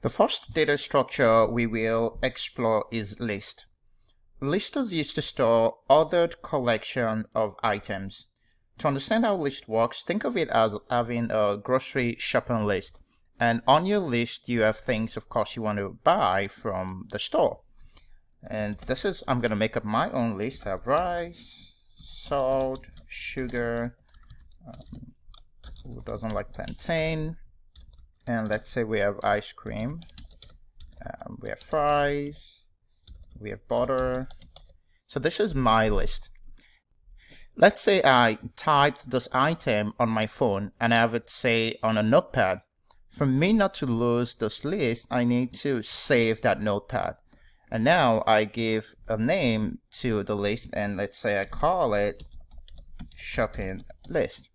The first data structure we will explore is list. List is used to store ordered collection of items. To understand how list works, think of it as having a grocery shopping list. And on your list, you have things, of course, you want to buy from the store. And this is, I'm going to make up my own list. I have rice, salt, sugar, who doesn't like plantain? And let's say we have ice cream, we have fries, we have butter. So this is my list. Let's say I typed this item on my phone and I have it, say, on a notepad. For me not to lose this list, I need to save that notepad. And now I give a name to the list, and let's say I call it shopping list.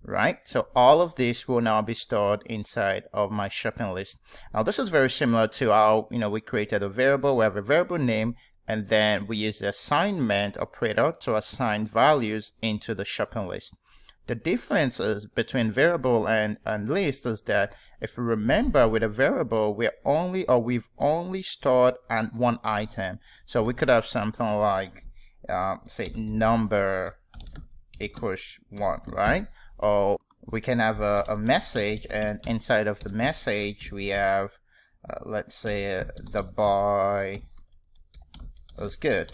Right? So all of this will now be stored inside of my shopping list. Now this is very similar to how we created a variable. We have a variable name, and then we use the assignment operator to assign values into the shopping list. The difference is between variable and list is that if you remember, with a variable, we've only stored one item. So we could have something like say number equals 1, right? Or we can have a message, and inside of the message we have let's say the boy was good,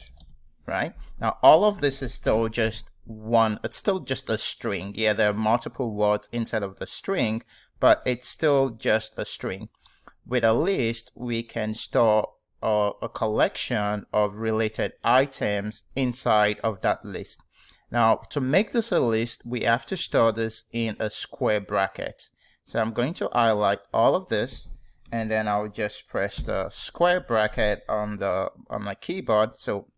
right? Now all of this is still just it's still just a string. Yeah, there are multiple words inside of the string, but it's still just a string. With a list, we can store a collection of related items inside of that list. Now, to make this a list, we have to store this in a square bracket. So I'm going to highlight all of this, and then I'll just press the square bracket on my keyboard. So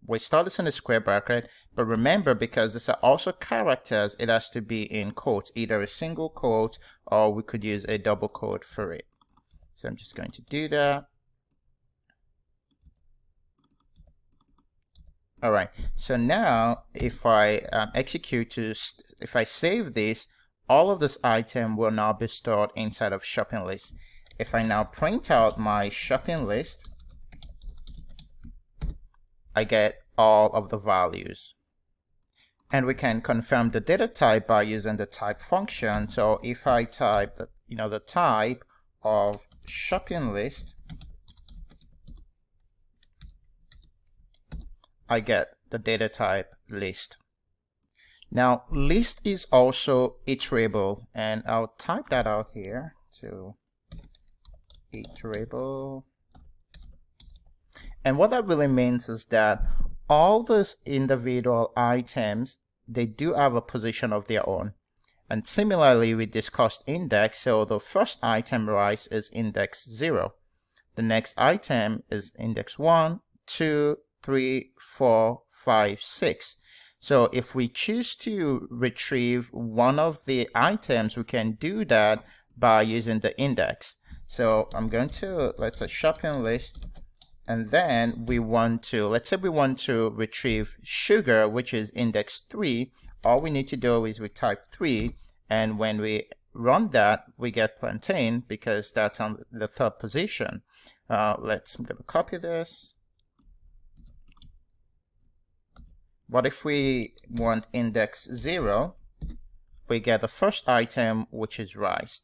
we start this in a square bracket, but remember, because these are also characters, it has to be in quotes, either a single quote or we could use a double quote for it. So I'm just going to do that. All right, so now if I if I save this, all of this item will now be stored inside of shopping list. If I now print out my shopping list, I get all of the values. And we can confirm the data type by using the type function. So if I type the type of shopping list, I get the data type list. Now list is also iterable, and I'll type that out here to iterable. And what that really means is that all those individual items, they do have a position of their own. And similarly, we discussed index. So the first item, rice, is index 0. The next item is index 1, 2, 3, 4, 5, 6. So if we choose to retrieve one of the items, we can do that by using the index. So I'm going to, let's say, shopping list, and then we want to, let's say we want to retrieve sugar, which is index 3. All we need to do is we type 3, and when we run that, we get plantain because that's on the third position. I'm going to copy this. What if we want index 0? We get the first item, which is rice.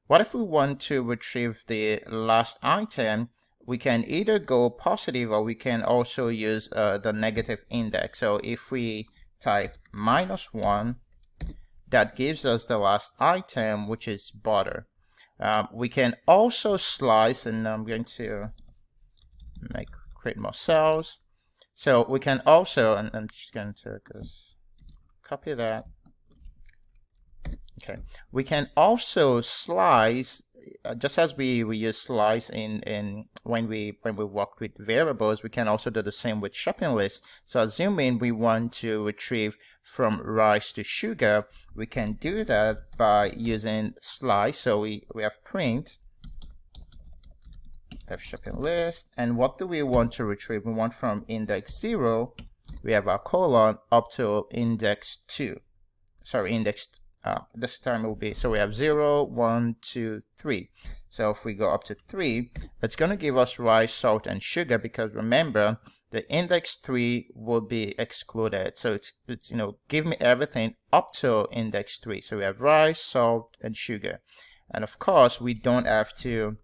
What if we want to retrieve the last item? We can either go positive, or we can also use the negative index. So if we type -1, that gives us the last item, which is butter. We can also slice, and I'm going to create more cells. So we can also, and I'm just going to just copy that. Okay, we can also slice, just as we use slice in when we work with variables, we can also do the same with shopping lists. So assuming we want to retrieve from rice to sugar, we can do that by using slice. So we have print, have shopping list, and what do we want to retrieve? We want from index 0, we have our colon, up to index 2. Sorry, index this time will be, so we have 0, 1, 2, 3. So if we go up to 3, it's going to give us rice, salt, and sugar, because remember, the index 3 will be excluded. So it's give me everything up to index 3. So we have rice, salt, and sugar. And of course, we don't have to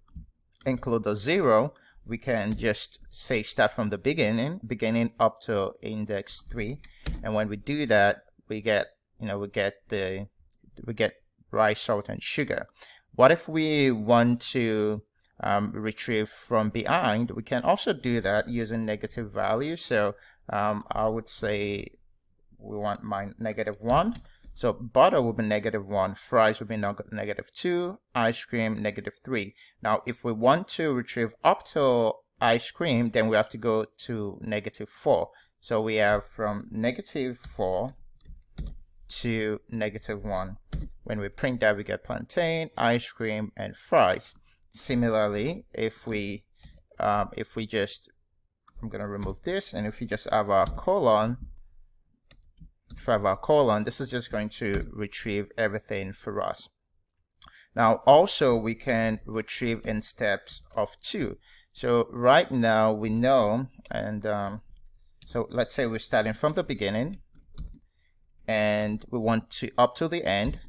include the 0. We can just say start from the beginning up to index 3. And when we do that, we get rice, salt, and sugar. What if we want to retrieve from behind? We can also do that using negative value. So I would say we want my -1. So butter will be -1, fries will be -2, ice cream -3. Now, if we want to retrieve up to ice cream, then we have to go to -4. So we have from -4 to -1. When we print that, we get plantain, ice cream, and fries. Similarly, if we just, I'm going to remove this, and if we just have our colon, this is just going to retrieve everything for us. Now, also, we can retrieve in steps of 2. So right now we know, and so let's say we're starting from the beginning, and we want to up to the end,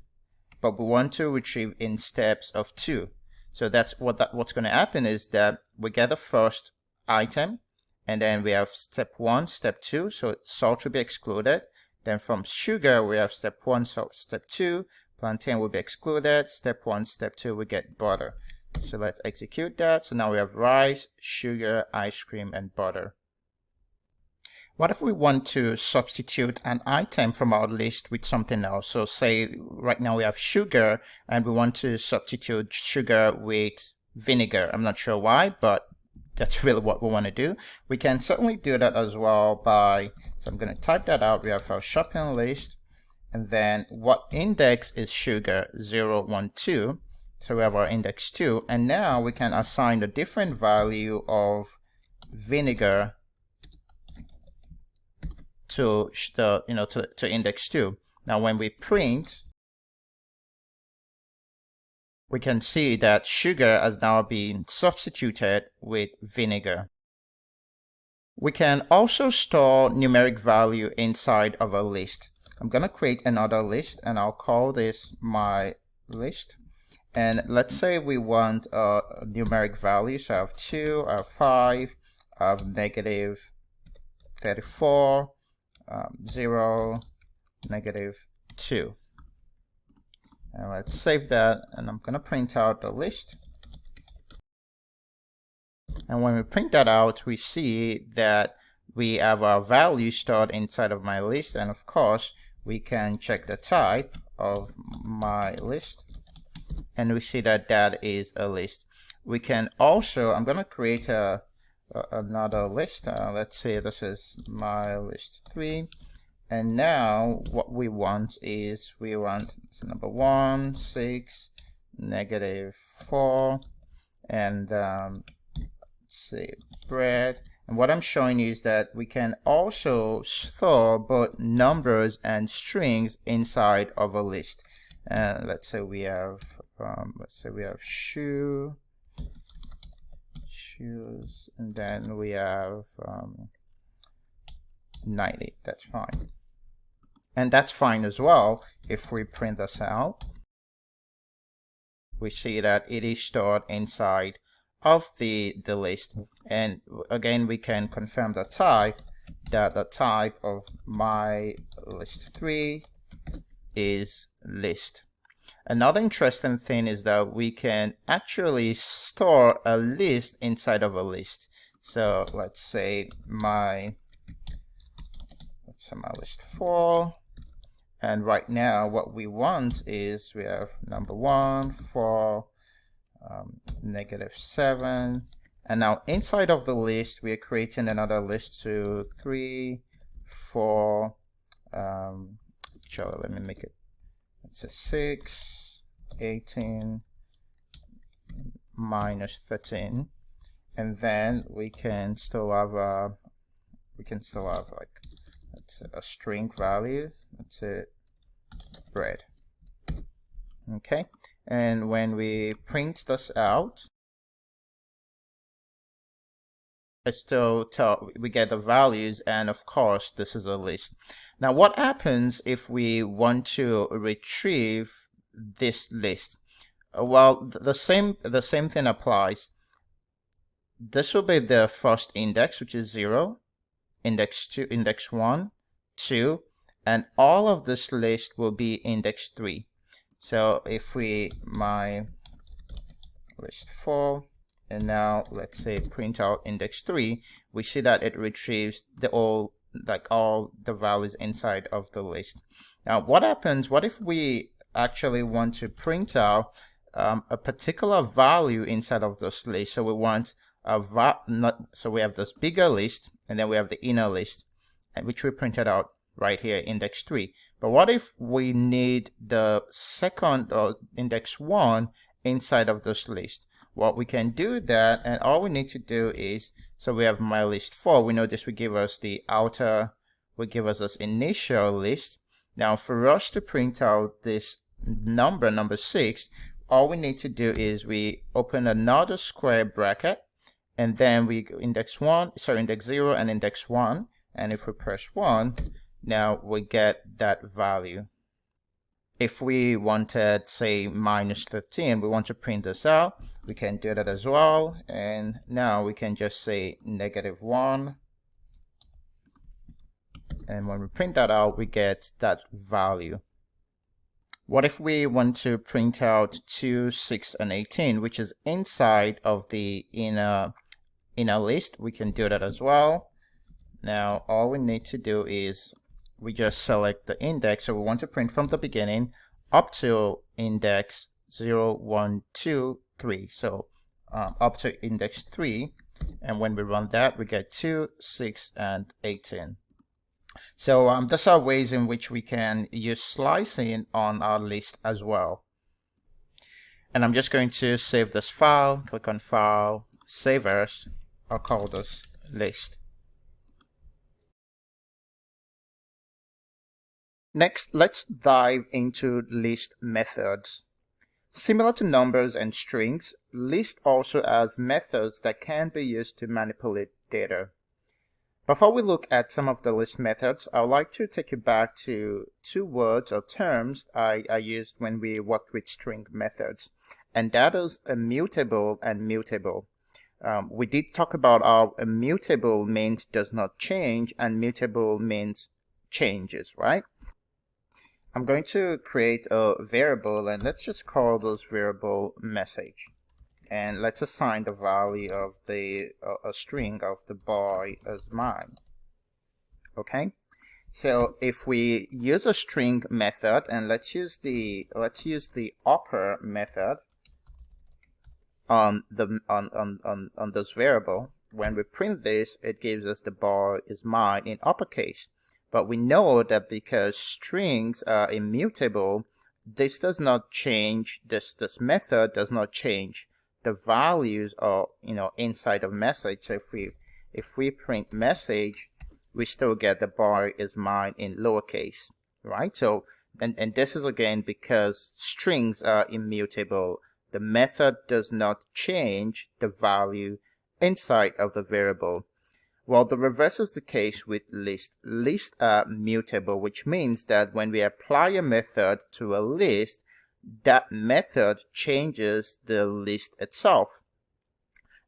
but we want to retrieve in steps of 2. So that's what's going to happen is that we get the first item, and then we have step 1, step 2, so salt will be excluded. Then from sugar, we have step 1, salt, step 2, plantain will be excluded, step 1, step 2, we get butter. So let's execute that. So now we have rice, sugar, ice cream, and butter. What if we want to substitute an item from our list with something else? So say right now we have sugar, and we want to substitute sugar with vinegar. I'm not sure why, but that's really what we want to do. We can certainly do that as well by, so I'm going to type that out. We have our shopping list, and then what index is sugar? 0, 1, 2. So we have our index 2, and now we can assign a different value of vinegar to the to index 2. Now when we print, we can see that sugar has now been substituted with vinegar. We can also store numeric value inside of a list. I'm going to create another list, and I'll call this my list. And let's say we want a numeric value. So I have 2, I have 5, I have -34, 0, -2. And let's save that, and I'm going to print out the list. And when we print that out, we see that we have our value stored inside of my list. And of course, we can check the type of my list, and we see that that is a list. We can also, I'm going to create another list. Let's say this is my list 3. And now what we want is we want number 1, 6, -4, and let's see, bread. And what I'm showing you is that we can also store both numbers and strings inside of a list. And let's say we have shoes, and then we have 90. That's fine. And that's fine as well. If we print this out, we see that it is stored inside of the list. And again, we can confirm the type, that the type of my list 3 is list. Another interesting thing is that we can actually store a list inside of a list. So let's say my list 4, and right now what we want is we have number 1, 4, -7, and now inside of the list we are creating another list 2, 3, 4. Let me make it. It's a 6, 18, -13, and then we can still have like, let's say, a string value. That's it, bread. Okay, and when we print this out, it still we get the values, and of course this is a list. Now what happens if we want to retrieve this list? Well, the same thing applies. This will be the first index, which is 0, index 2, index 1, 2, and all of this list will be index 3. So if we my list 4, and now let's say print out index 3, we see that it retrieves all the values inside of the list. Now what happens, what if we actually want to print out a particular value inside of this list? So we want so we have this bigger list, and then we have the inner list, which we printed out right here, index 3. But what if we need the second, or index 1, inside of this list? Well, we can do that, and all we need to do is, so we have my list 4. We know this will give us the outer, will give us this initial list. Now for us to print out this number 6, all we need to do is we open another square bracket, and then we go index 0 and index 1, and if we press 1, now we get that value. If we wanted, say, -15, we want to print this out, we can do that as well, and now we can just say -1, and when we print that out, we get that value. What if we want to print out 2, 6, and 18, which is inside of the inner list? We can do that as well. Now all we need to do is we just select the index. So we want to print from the beginning up to index 0, 1, 2, 3. So up to index 3, and when we run that, we get 2, 6, and 18. So these are ways in which we can use slicing on our list as well. And I'm just going to save this file, click on File, Save As. I'll call this list. Next, let's dive into list methods. Similar to numbers and strings, list also has methods that can be used to manipulate data. Before we look at some of the list methods, I would like to take you back to 2 words or terms I used when we worked with string methods, and that is immutable and mutable. We did talk about how immutable means does not change, and mutable means changes, right? I'm going to create a variable, and let's just call this variable message. And let's assign the value of the a string of the boy as mine. Okay, so if we use a string method, and let's use the upper method on this variable, when we print this, it gives us the boy is mine in uppercase. But we know that because strings are immutable, this does not change. This method does not change the values are inside of message. So if we print message, we still get the boy is mine in lowercase, right? So and this is again because strings are immutable. The method does not change the value inside of the variable. Well, the reverse is the case with list. Lists are mutable, which means that when we apply a method to a list, that method changes the list itself.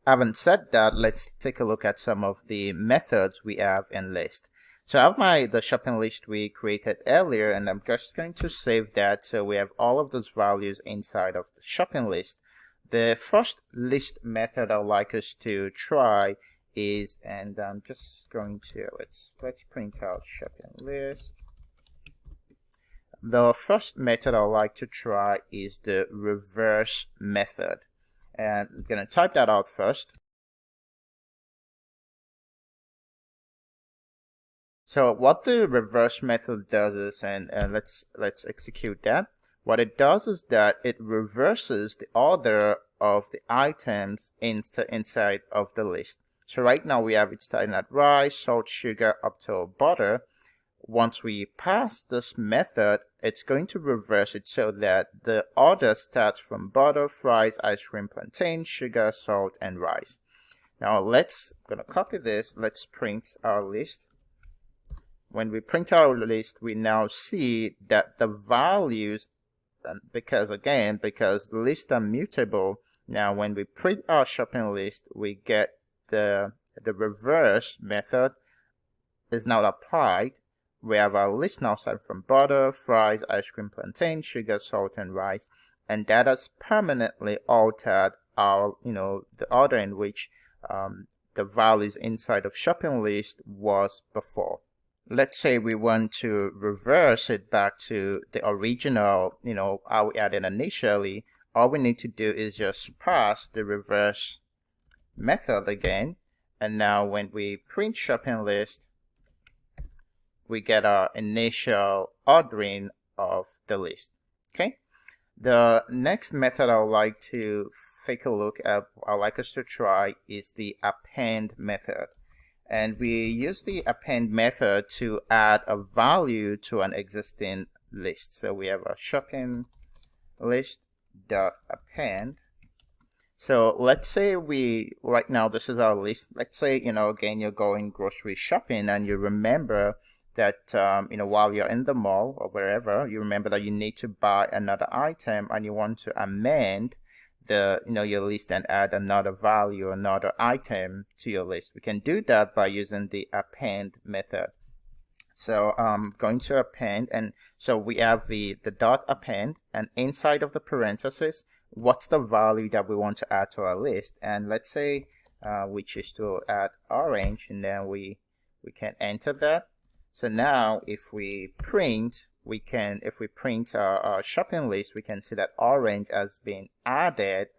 Having said that, let's take a look at some of the methods we have in list. So I have the shopping list we created earlier, and I'm just going to save that so we have all of those values inside of the shopping list. The first list method I'd like us to try is, and I'm just going to, let's print out shopping list. The first method I'd like to try is the reverse method. And I'm going to type that out first. So what the reverse method does is, and let's execute that. What it does is that it reverses the order of the items inside of the list. So right now we have it starting at rice, salt, sugar, up to butter. once we pass this method, it's going to reverse it so that the order starts from butter, fries, ice cream, plantain, sugar, salt, and rice. Now gonna copy this. Let's print our list. When we print our list, we now see that the values, because lists are mutable, now when we print our shopping list, we get the reverse method is now applied. We have our list now starting from butter, fries, ice cream, plantain, sugar, salt, and rice, and that has permanently altered our, the order in which the values inside of shopping list was before. Let's say we want to reverse it back to the original, how we added initially. All we need to do is just pass the reverse method again. And now when we print shopping list, we get our initial ordering of the list. Okay. The next method I would like to take a look at, I'd like us to try, is the append method. And we use the append method to add a value to an existing list. So we have a shopping list dot append. So let's say right now this is our list. Let's say, again, you're going grocery shopping and you remember that, while you're in the mall or wherever, you remember that you need to buy another item and you want to amend your list and add another value, another item to your list. We can do that by using the append method. So going to append, and so we have the dot append, and inside of the parentheses, what's the value that we want to add to our list? And let's say we choose to add orange, and then we can enter that. So now if we print, our shopping list, we can see that orange has been appended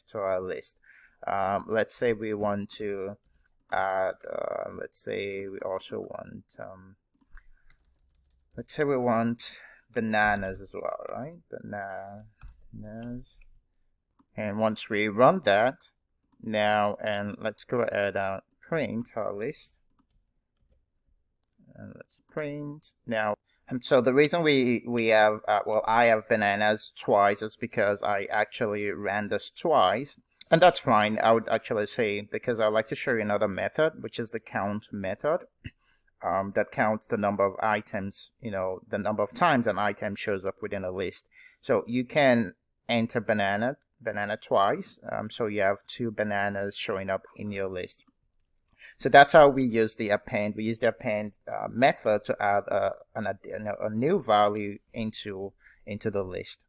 to our list. Let's say we want to add, let's say we want bananas as well, right? Bananas. And once we run that now, and let's go ahead and print our list. And let's print now. And so the reason we have, I have bananas twice is because I actually ran this twice. And that's fine. I would actually say, because I'd like to show you another method, which is the count method, that counts the number of items, the number of times an item shows up within a list. So you can enter banana twice. So you have 2 bananas showing up in your list. So that's how we use the append. We use the append method to add a new value into the list.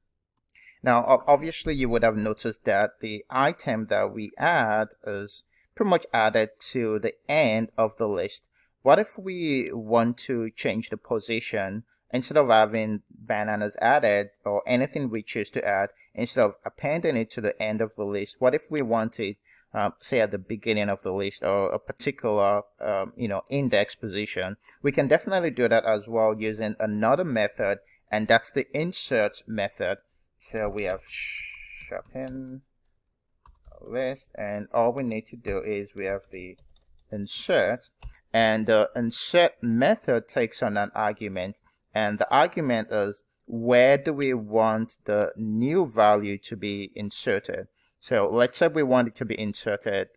Now, obviously, you would have noticed that the item that we add is pretty much added to the end of the list. What if we want to change the position? Instead of having bananas added or anything we choose to add, instead of appending it to the end of the list, what if we wanted, say at the beginning of the list, or a particular, index position? We can definitely do that as well using another method, and that's the insert method. So we have shopping list, and all we need to do is we have the insert, and the insert method takes on an argument, and the argument is where do we want the new value to be inserted. So let's say we want it to be inserted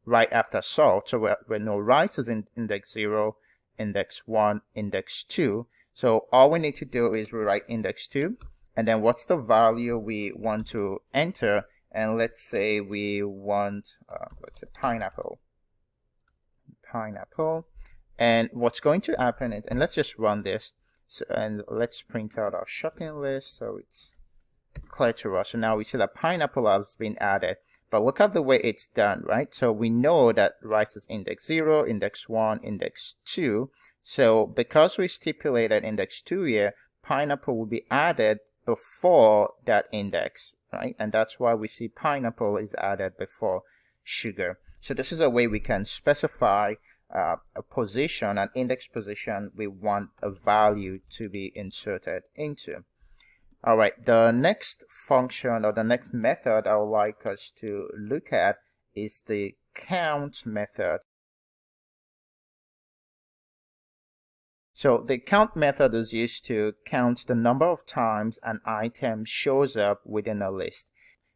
right after salt. So we know rice is in index 0, index 1, index 2. So all we need to do is rewrite index 2. And then what's the value we want to enter? And let's say we want, let's say pineapple. And what's going to happen is, and let's just run this. So, and let's print out our shopping list so it's clear to us. So now we see that pineapple has been added. But look at the way it's done, right? So we know that rice is index 0, index 1, index 2. So because we stipulated index 2 here, pineapple will be added before that index, right? And that's why we see pineapple is added before sugar. So this is a way we can specify a position, an index position we want a value to be inserted into. All right, the next function or the next method I would like us to look at is the count method. So the count method is used to count the number of times an item shows up within a list.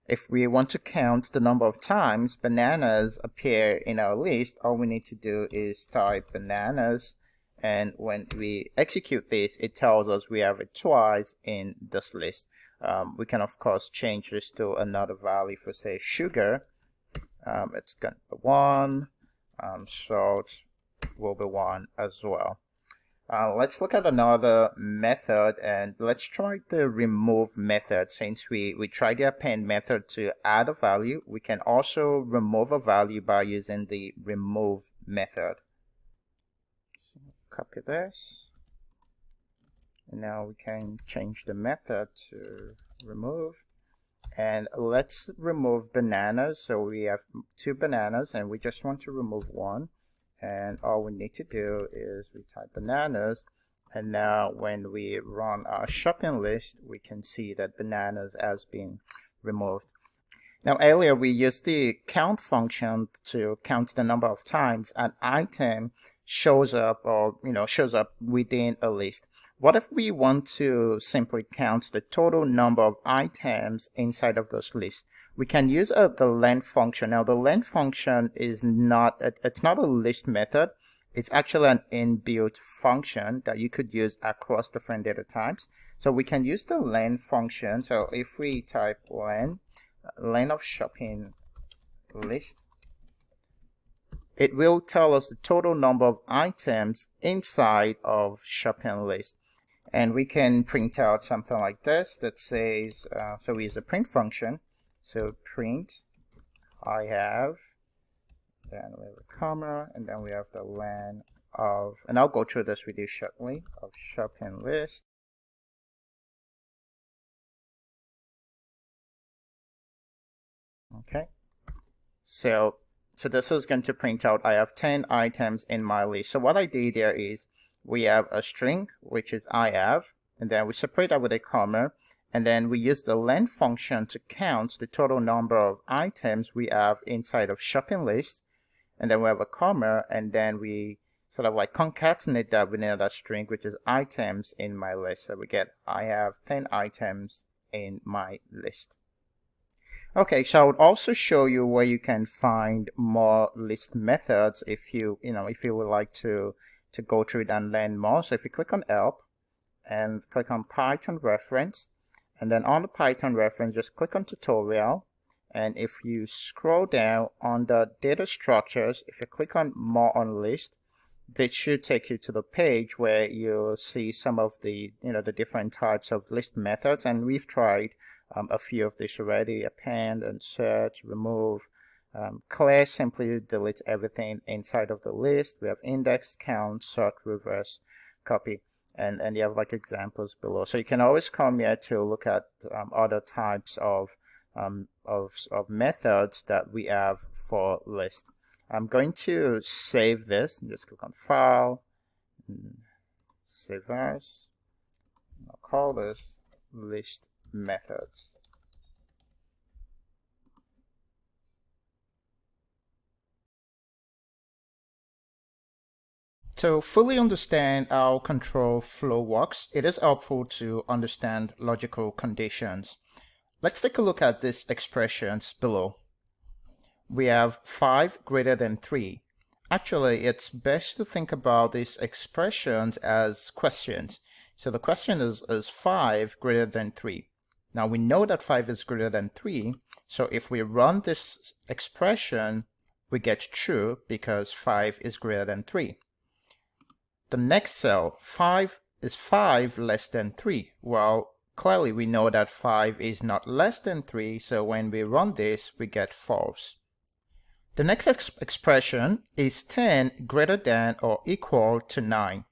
If we want to count the number of times bananas appear in our list, all we need to do is type bananas, and when we execute this, it tells us we have it twice in this list. We can of course change this to another value for, say, sugar. It's going to be 1. Salt will be 1 as well. Let's look at another method, and let's try the remove method. Since we tried the append method to add a value, we can also remove a value by using the remove method. So copy this, and now we can change the method to remove, and let's remove bananas. So we have 2 bananas and we just want to remove 1. And all we need to do is we type bananas, and now when we run our shopping list, we can see that bananas has been removed. Now earlier we used the count function to count the number of times an item shows up, or shows up within a list. What if we want to simply count the total number of items inside of this list? We can use the length function. Now the length function is not a list method. It's actually an inbuilt function that you could use across different data types. So we can use the length function. So if we type length of shopping list, it will tell us the total number of items inside of shopping list. And we can print out something like this that says, so we use the print function. So print I have, then we have a comma, and then we have the length of, and I'll go through this with you shortly, of shopping list. Okay, so this is going to print out I have 10 items in my list. So what I did here is we have a string, which is I have, and then we separate that with a comma, and then we use the length function to count the total number of items we have inside of shopping list, and then we have a comma, and then we sort of like concatenate that within another string, which is items in my list. So we get I have 10 items in my list. Okay, so I would also show you where you can find more list methods if you would like to go through it and learn more. So if you click on help and click on Python reference, and then on the Python reference just click on tutorial, and if you scroll down on the data structures, if you click on more on list, this should take you to the page where you'll see some of the the different types of list methods, and we've tried a few of these already: append, insert, remove. Clear simply deletes everything inside of the list. We have index, count, sort, reverse, copy, and you have like examples below. So you can always come here to look at other types of methods that we have for list. I'm going to save this. Just click on File, Save As. I'll call this List Methods. To fully understand how control flow works, it is helpful to understand logical conditions. Let's take a look at these expressions below. We have 5 greater than 3. Actually, it's best to think about these expressions as questions. So the question is 5 greater than 3? Now we know that 5 is greater than 3, so if we run this expression, we get true because 5 is greater than 3. The next cell, 5 is 5 less than 3. Well, clearly we know that 5 is not less than 3, so when we run this, we get false. The next expression is 10 greater than or equal to 9.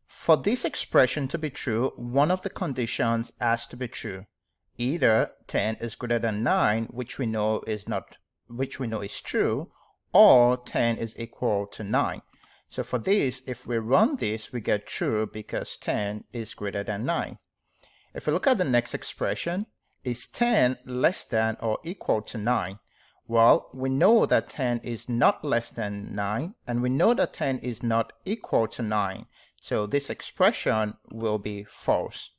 For this expression to be true, one of the conditions has to be true. Either 10 is greater than 9, which we know is true, or 10 is equal to 9. So for this, if we run this, we get true because 10 is greater than 9. If we look at the next expression, is 10 less than or equal to 9? Well, we know that 10 is not less than 9, and we know that 10 is not equal to 9. So this expression will be false.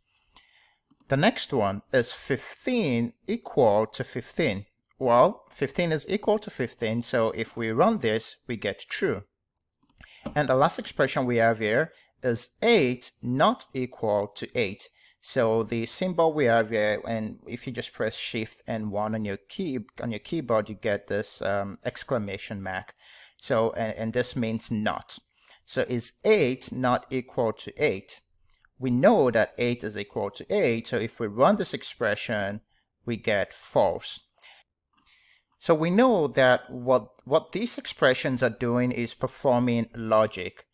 The next one is 15 equal to 15. Well, 15 is equal to 15, so if we run this, we get true. And the last expression we have here is 8 not equal to 8. So the symbol we have here, and if you just press Shift and 1 on your keyboard, you get this exclamation mark. So and this means not. So is 8 not equal to 8? We know that 8 is equal to 8, so if we run this expression, we get false. So we know that what these expressions are doing is performing logic.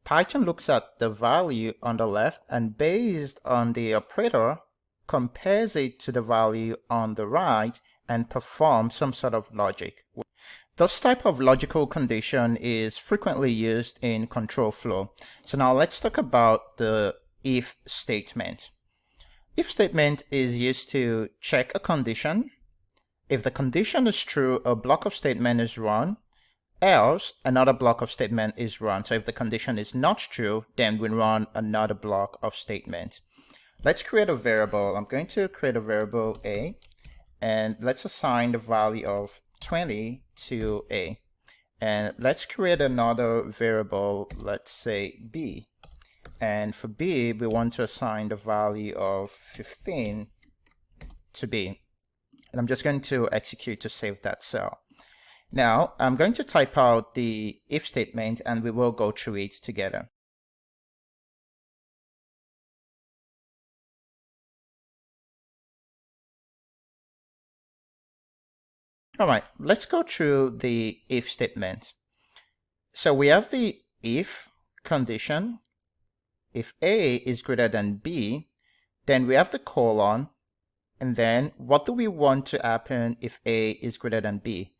Python looks at the value on the left and based on the operator, compares it to the value on the right and performs some sort of logic. This type of logical condition is frequently used in control flow. So now let's talk about the if statement. If statement is used to check a condition. If the condition is true, a block of statement is run, else another block of statement is run. So if the condition is not true, then we run another block of statement. Let's create a variable. I'm going to create a variable a, and let's assign the value of 20 to a. And let's create another variable, let's say b. And for b, we want to assign the value of 15 to b. And I'm just going to execute to save that cell. Now, I'm going to type out the if statement and we will go through it together. All right, let's go through the if statement. So we have the if condition. If a is greater than b, then we have the colon. And then what do we want to happen if a is greater than b?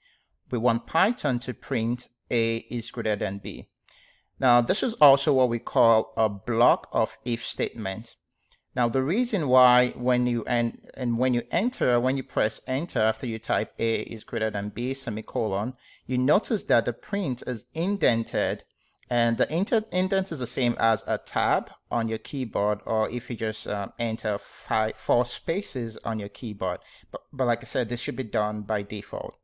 We want Python to print a is greater than b. Now this is also what we call a block of if statement. Now the reason why when you press enter after you type a is greater than b semicolon, you notice that the print is indented. And the indent is the same as a tab on your keyboard, or if you just enter 4 spaces on your keyboard. But like I said, this should be done by default.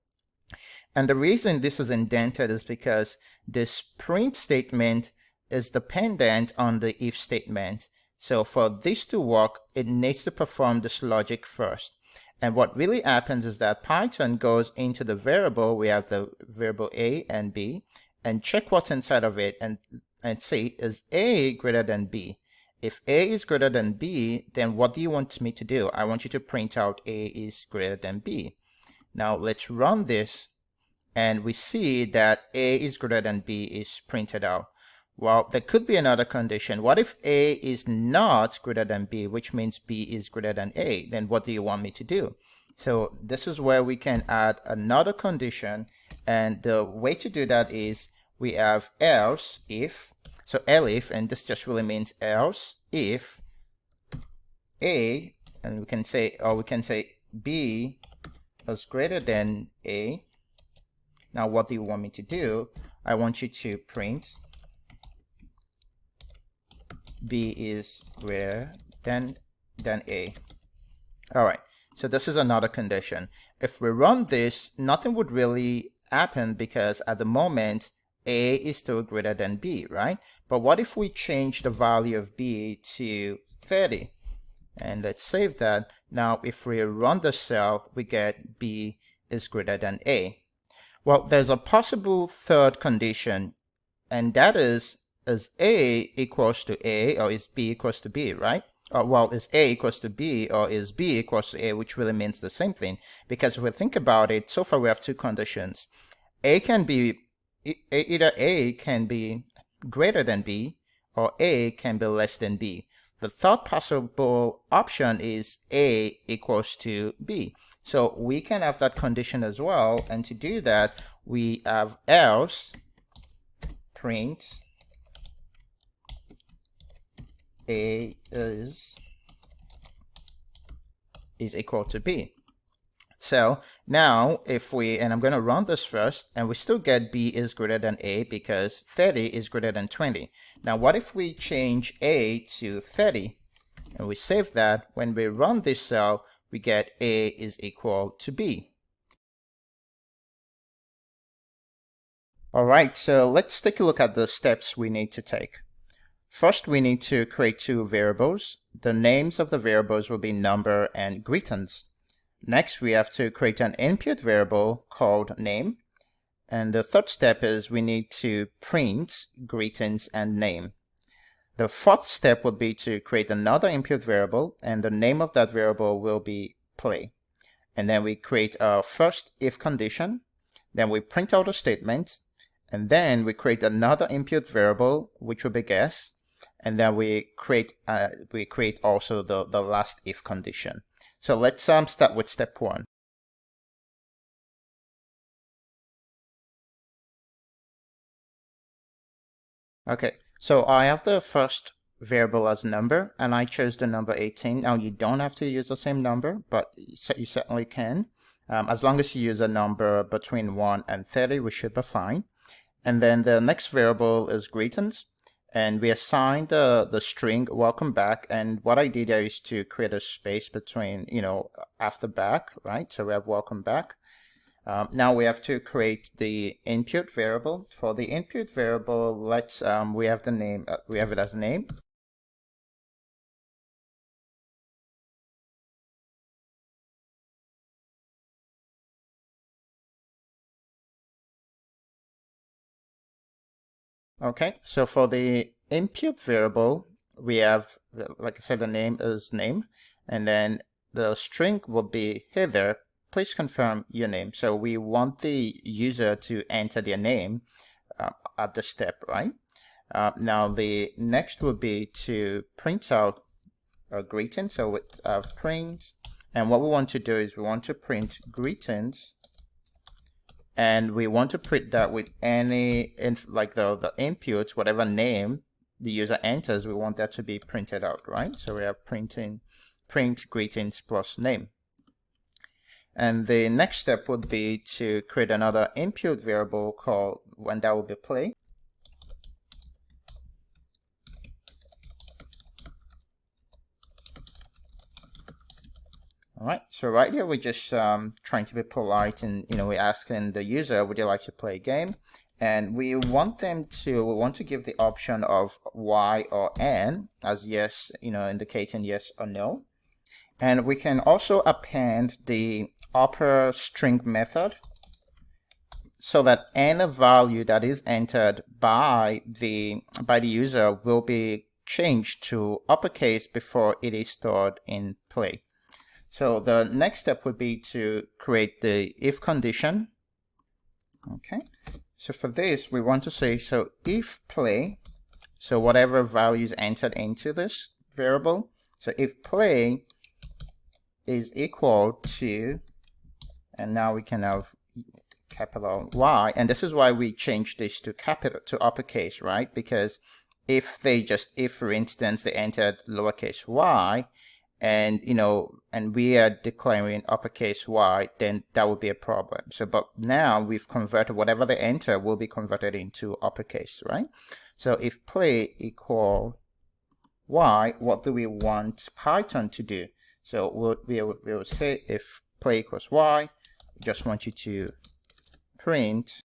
And the reason this is indented is because this print statement is dependent on the if statement. So for this to work, it needs to perform this logic first. And what really happens is that Python goes into the variable, we have the variable a and b, and check what's inside of it and see, is a greater than b? If a is greater than b, then what do you want me to do? I want you to print out a is greater than b. Now let's run this and we see that a is greater than b is printed out. Well, there could be another condition. What if a is not greater than b, which means b is greater than a? Then what do you want me to do? So this is where we can add another condition, and the way to do that is we have else if, so elif, and this just really means else if a, and we can say b is greater than a. Now what do you want me to do? I want you to print b is greater than a. All right, so this is another condition. If we run this, nothing would really happen because at the moment a is still greater than b, right? But what if we change the value of b to 30? And let's save that. Now if we run the cell, we get b is greater than a. Well, there's a possible third condition, and that is a equals to a, or is b equals to b, right? Well, is a equals to b, or is b equals to a, which really means the same thing. Because if we think about it, so far we have two conditions. A can be, either a can be greater than b, or a can be less than b. The third possible option is a equals to b. So we can have that condition as well, and to do that, we have else print a is equal to b. So now if we, and I'm going to run this first, and we still get B is greater than A because 30 is greater than 20. Now what if we change A to 30 and we save that? When we run this cell, we get A is equal to B. All right, so let's take a look at the steps we need to take. First, we need to create two variables. The names of the variables will be number and greetings. Next, we have to create an input variable called name. And the third step is we need to print greetings and name. The fourth step would be to create another input variable, and the name of that variable will be play. And then we create our first if condition. Then we print out a statement. And then we create another input variable, which will be guess. And then we create also the last if condition. So let's start with step 1. Okay, so I have the first variable as number, and I chose the number 18. Now you don't have to use the same number, but you certainly can. As long as you use a number between 1 and 30, we should be fine. And then the next variable is greetings. And we assigned the string welcome back, and what I did there is to create a space between, after back, right? So we have welcome back. Now we have to create the input variable. For the input variable, let's we have the name. We have it as name. Okay, so for the input variable, we have, like I said, the name is name, and then the string will be hey there, please confirm your name. So we want the user to enter their name at the step, right? Now the next would be to print out a greeting. So we have print, and what we want to do is we want to print greetings. And we want to print that with any, like the inputs, whatever name the user enters, we want that to be printed out, right? So we have print greetings plus name. And the next step would be to create another input variable called, and that will be play. All right, so right here we're just trying to be polite, and we're asking the user, would you like to play a game? And we want to give the option of Y or N as yes, indicating yes or no. And we can also append the upper string method so that any value that is entered by the user will be changed to uppercase before it is stored in play. So the next step would be to create the if condition. Okay, so for this we want to say, so if play, so whatever value is entered into this variable, so if play is equal to, and now we can have capital Y, and this is why we changed this to uppercase, right? Because if for instance they entered lowercase y, and and we are declaring uppercase Y, then that would be a problem. So but now we've converted whatever they enter will be converted into uppercase, right? So if play equal Y, what do we want Python to do? So we'll say if play equals Y, we just want you to print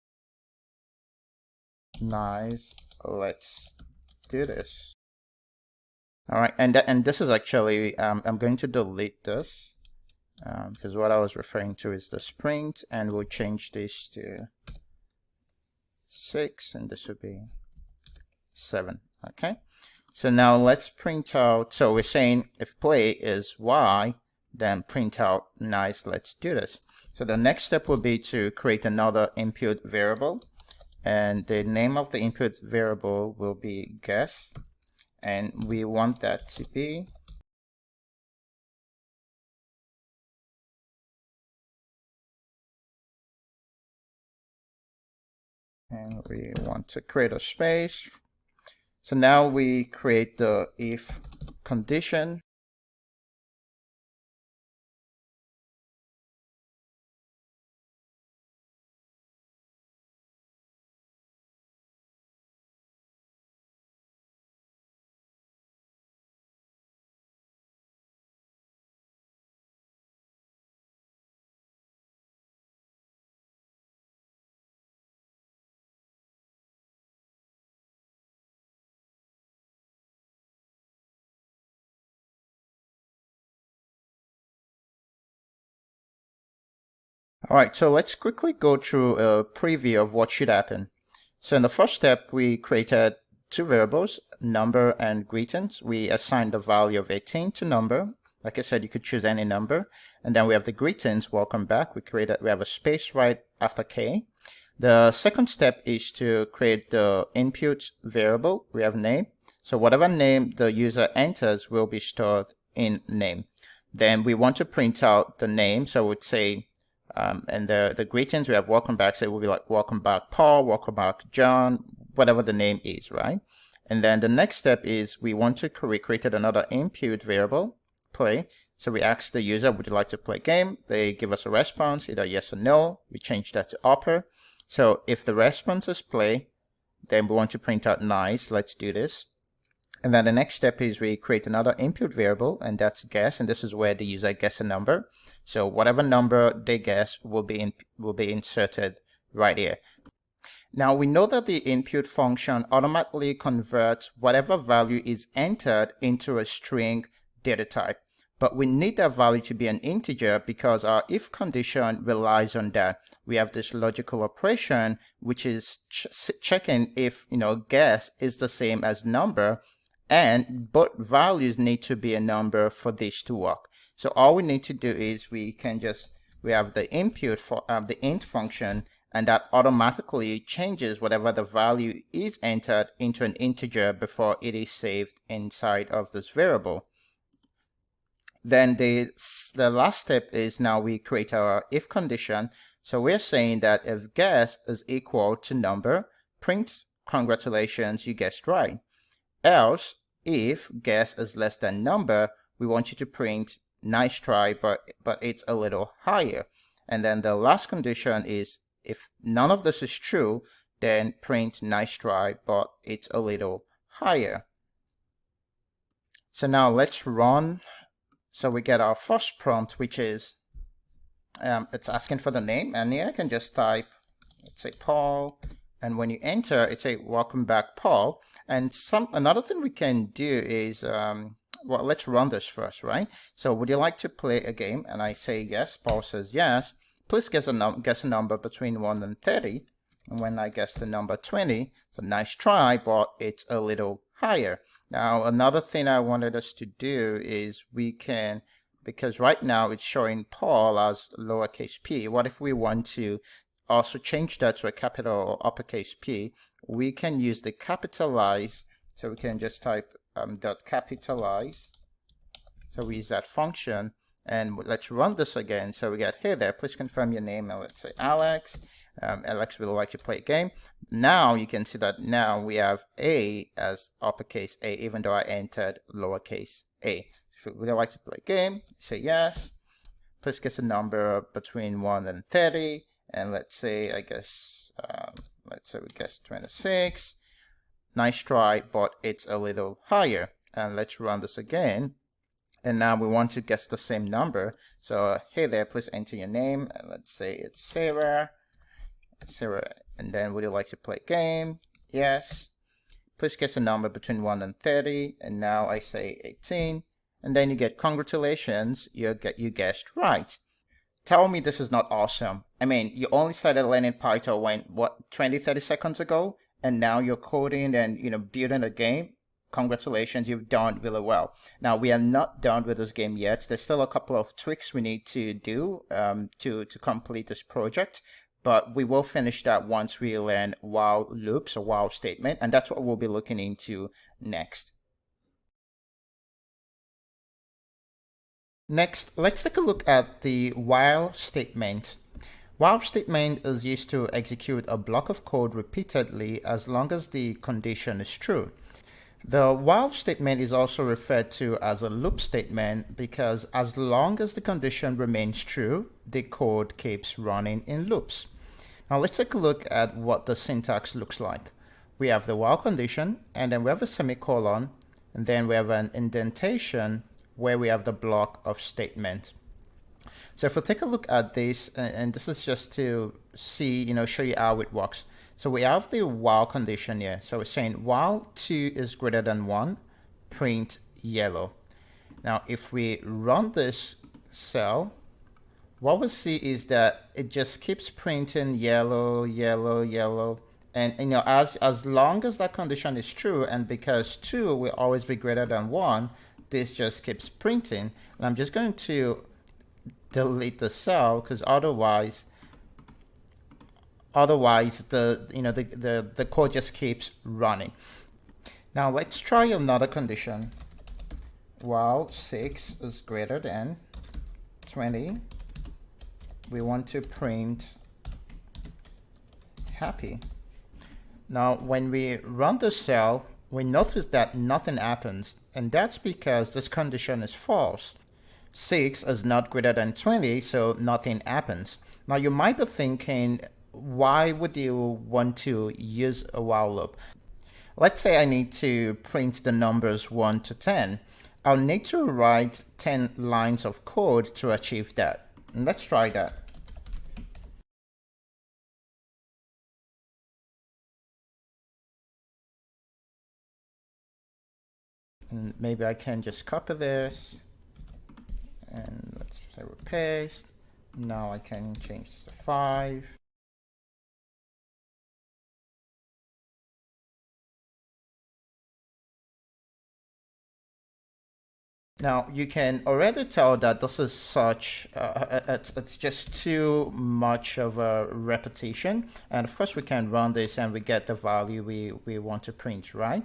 nice, let's do this. All right, and this is actually, I'm going to delete this because what I was referring to is the print, and we'll change this to 6, and this would be 7. Okay, so now let's print out. So we're saying if play is Y, then print out nice, let's do this. So the next step will be to create another input variable, and the name of the input variable will be guess. And we want that to be and we want to create a space. So now we create the if condition. All right, so let's quickly go through a preview of what should happen. So in the first step, we created two variables, number and greetings. We assigned the value of 18 to number. Like I said, you could choose any number. And then we have the greetings, welcome back. We have a space right after K. The second step is to create the input variable. We have name. So whatever name the user enters will be stored in name. Then we want to print out the name. So we'd say, and the greetings, we have welcome back. So it will be like welcome back Paul, welcome back John, whatever the name is, right? And then the next step is we want to create another input variable, play. So we ask the user, would you like to play a game? They give us a response, either yes or no. We change that to upper. So if the response is play, then we want to print out nice. Let's do this. And then the next step is we create another input variable, and that's guess. And this is where the user guesses a number. So whatever number they guess will be inserted right here. Now we know that the input function automatically converts whatever value is entered into a string data type. But we need that value to be an integer because our if condition relies on that. We have this logical operation, which is checking if, guess is the same as number, and both values need to be a number for this to work. So all we need to do is we have the input for the int function, and that automatically changes whatever the value is entered into an integer before it is saved inside of this variable. Then the last step is now we create our if condition. So we're saying that if guess is equal to number, print congratulations, you guessed right. Else, if guess is less than number, we want you to print nice try, but it's a little higher. And then the last condition is if none of this is true, then print nice try, but it's a little higher. So now let's run. So we get our first prompt, which is it's asking for the name, and here I can just type, let's say Paul, and when you enter, it's a welcome back Paul. And another thing we can do is, well, let's run this first, right? So would you like to play a game? And I say yes. Paul says yes. Please guess a number between 1 and 30. And when I guess the number 20, it's a nice try, but it's a little higher. Now, another thing I wanted us to do is we can, because right now it's showing Paul as lowercase p. What if we want to also change that to a capital or uppercase P? We can use the capitalize. So we can just type dot capitalize. So we use that function, and let's run this again. So we get, hey there, please confirm your name, and let's say Alex. Alex would like to play a game. Now you can see that now we have A as uppercase A, even though I entered lowercase a. If you would like to play a game, say yes. Please guess a number between 1 and 30. And let's say, let's say we guess 26. Nice try, but it's a little higher. And let's run this again. And now we want to guess the same number. So, hey there, please enter your name. And let's say it's Sarah. Sarah, and then would you like to play a game? Yes. Please guess a number between 1 and 30. And now I say 18. And then you get congratulations, you guessed right. Tell me this is not awesome. I mean, you only started learning Python 20-30 seconds ago, and now you're coding and building a game. Congratulations, you've done really well. Now we are not done with this game yet. There's still a couple of tweaks we need to do to complete this project, but we will finish that once we learn while loops or while statement, and that's what we'll be looking into next. Next, let's take a look at the while statement. While statement is used to execute a block of code repeatedly as long as the condition is true. The while statement is also referred to as a loop statement because as long as the condition remains true, the code keeps running in loops. Now let's take a look at what the syntax looks like. We have the while condition, and then we have a semicolon, and then we have an indentation where we have the block of statement. So if we take a look at this, and this is just to see, show you how it works. So we have the while condition here. So we're saying while 2 is greater than 1, print yellow. Now if we run this cell, what we see is that it just keeps printing yellow, yellow, yellow. And as long as that condition is true, and because 2 will always be greater than 1, this just keeps printing. And I'm just going to delete the cell, because otherwise the code just keeps running. Now let's try another condition. While 6 is greater than 20, we want to print happy. Now when we run the cell, we notice that nothing happens, and that's because this condition is false. 6 is not greater than 20, so nothing happens. Now you might be thinking, why would you want to use a while loop? Let's say I need to print the numbers 1 to 10. I'll need to write 10 lines of code to achieve that. And let's try that. And maybe I can just copy this, and let's say we paste. Now I can change this to 5. Now you can already tell that this is such, it's just too much of a repetition. And of course we can run this and we get the value we want to print, right?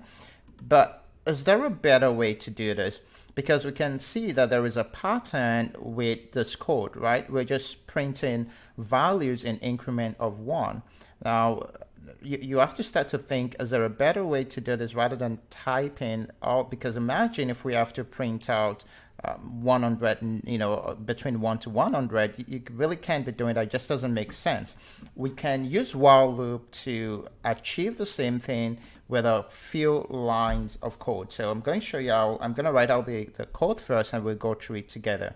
But is there a better way to do this? Because we can see that there is a pattern with this code, right? We're just printing values in increment of 1. Now, you have to start to think, is there a better way to do this rather than typing out? Because imagine if we have to print out 100, between 1 to 100, you really can't be doing that. It just doesn't make sense. We can use while loop to achieve the same thing with a few lines of code. So I'm going to show you how. I'm going to write out the code first, and we'll go through it together.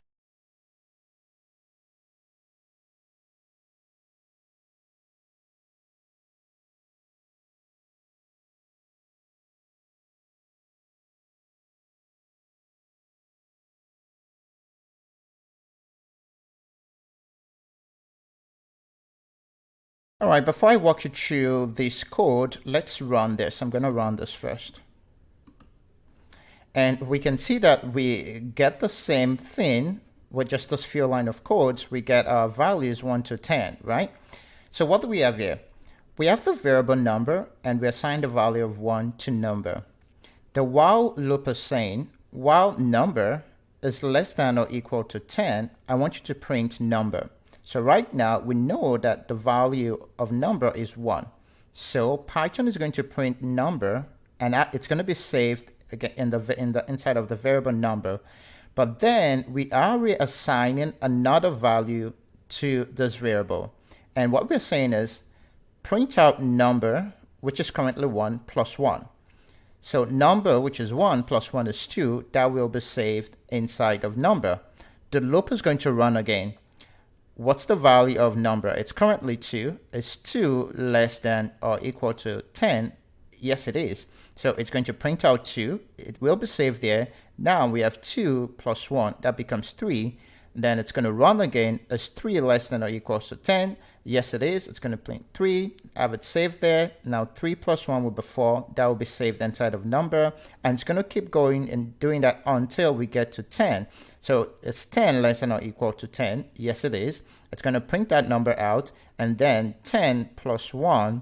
All right, before I walk you through this code, let's run this. I'm going to run this first. And we can see that we get the same thing with just this few line of codes. We get our values 1 to 10, right? So what do we have here? We have the variable number, and we assign the value of 1 to number. The while loop is saying, while number is less than or equal to 10, I want you to print number. So right now we know that the value of number is 1. So Python is going to print number, and it's going to be saved again in the inside of the variable number. But then we are reassigning another value to this variable. And what we're saying is print out number, which is currently 1, plus 1. So number, which is 1, plus 1 is 2, that will be saved inside of number. The loop is going to run again. What's the value of number? It's currently 2. Is 2 less than or equal to 10? Yes, it is. So it's going to print out 2. It will be saved there. Now we have 2 plus 1. That becomes 3. Then it's going to run again. Is 3 less than or equals to 10? Yes, it is. It's going to print 3. Have it saved there. Now 3 plus 1 will be 4. That will be saved inside of number. And it's going to keep going and doing that until we get to 10. So it's 10 less than or equal to 10. Yes, it is. It's going to print that number out. And then 10 plus 1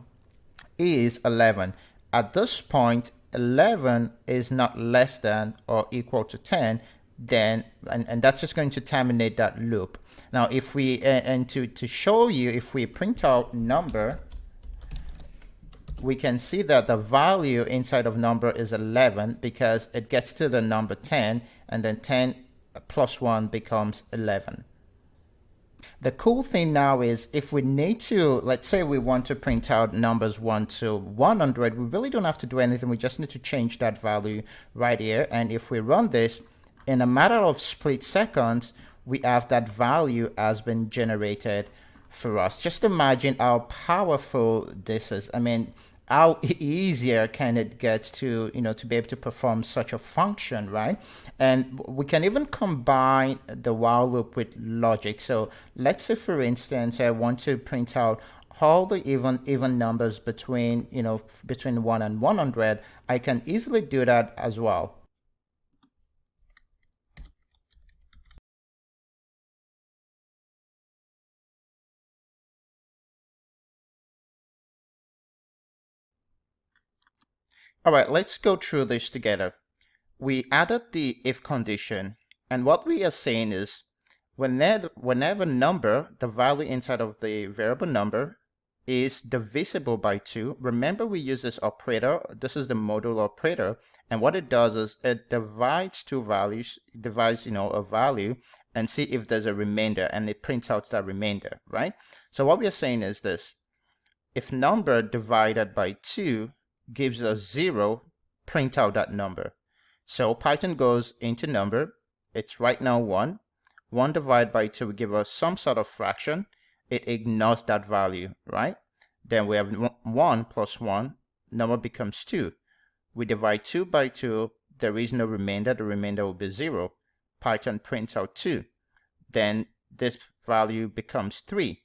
is 11. At this point, 11 is not less than or equal to 10. Then and that's just going to terminate that loop. Now if we and to show you, if we print out number, we can see that the value inside of number is 11 because it gets to the number 10, and then 10 plus 1 becomes 11. The cool thing now is if we need to, let's say we want to print out numbers 1 to 100, we really don't have to do anything. We just need to change that value right here. And if we run this, in a matter of split seconds, we have that value has been generated for us. Just imagine how powerful this is. I mean, how easier can it get to, to be able to perform such a function, right? And we can even combine the while loop with logic. So let's say, for instance, I want to print out all the even numbers between, between 1 and 100. I can easily do that as well. All right, let's go through this together. We added the if condition, and what we are saying is whenever number, the value inside of the variable number, is divisible by 2, remember we use this operator. This is the modulo operator, and what it does is it divides two values, divides, a value, and see if there's a remainder, and it prints out that remainder, right? So what we are saying is this: if number divided by 2 gives us 0, print out that number. So Python goes into number. It's right now 1. 1 divided by 2 will give us some sort of fraction. It ignores that value, right? Then we have 1 plus 1. Number becomes 2. We divide 2 by 2. There is no remainder. The remainder will be 0. Python prints out 2. Then this value becomes 3.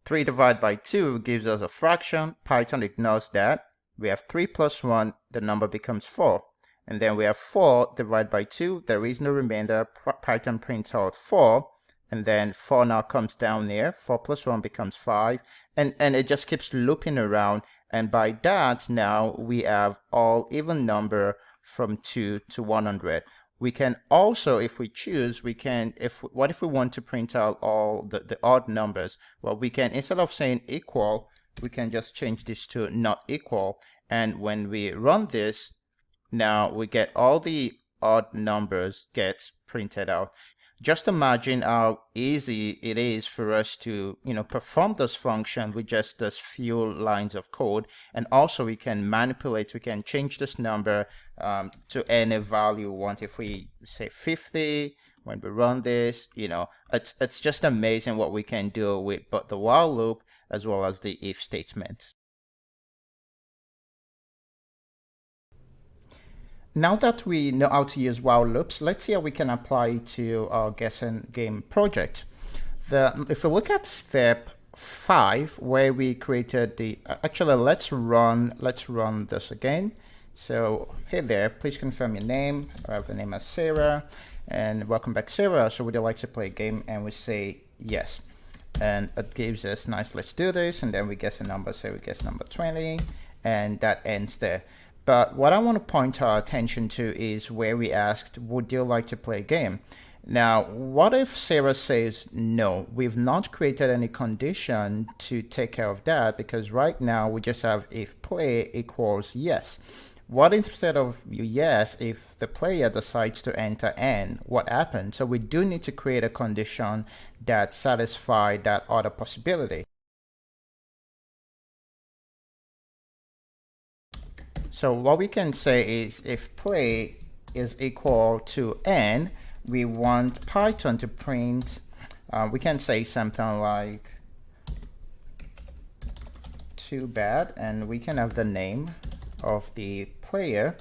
3 divided by 2 gives us a fraction. Python ignores that. We have 3 plus 1. The number becomes 4. And then we have 4 divided by 2. There is no remainder. Python prints out 4. And then 4 now comes down there. 4 plus 1 becomes 5. And it just keeps looping around. And by that, now we have all even number from 2 to 100. We can also, if we choose, what if we want to print out all the odd numbers? Well, we can, instead of saying equal, we can just change this to not equal. And when we run this, now we get all the odd numbers gets printed out. Just imagine how easy it is for us to, perform this function with just this few lines of code. And also we can manipulate, we can change this number to any value we want. If we say 50, when we run this, it's just amazing what we can do with both the while loop as well as the if statement. Now that we know how to use while loops, let's see how we can apply it to our guessing game project. If we look at step 5, where we created actually let's run this again. So hey there, please confirm your name. I have the name as Sarah, and welcome back, Sarah. So would you like to play a game? And we say yes, and it gives us nice, let's do this, and then we guess a number. So we guess number 20, and that ends there. But what I want to point our attention to is where we asked, would you like to play a game? Now, what if Sarah says no? We've not created any condition to take care of that, because right now we just have if play equals yes. What instead of yes, if the player decides to enter n, what happens? So we do need to create a condition that satisfies that other possibility. So what we can say is if play is equal to n, we want Python to print, we can say something like too bad, and we can have the name of the player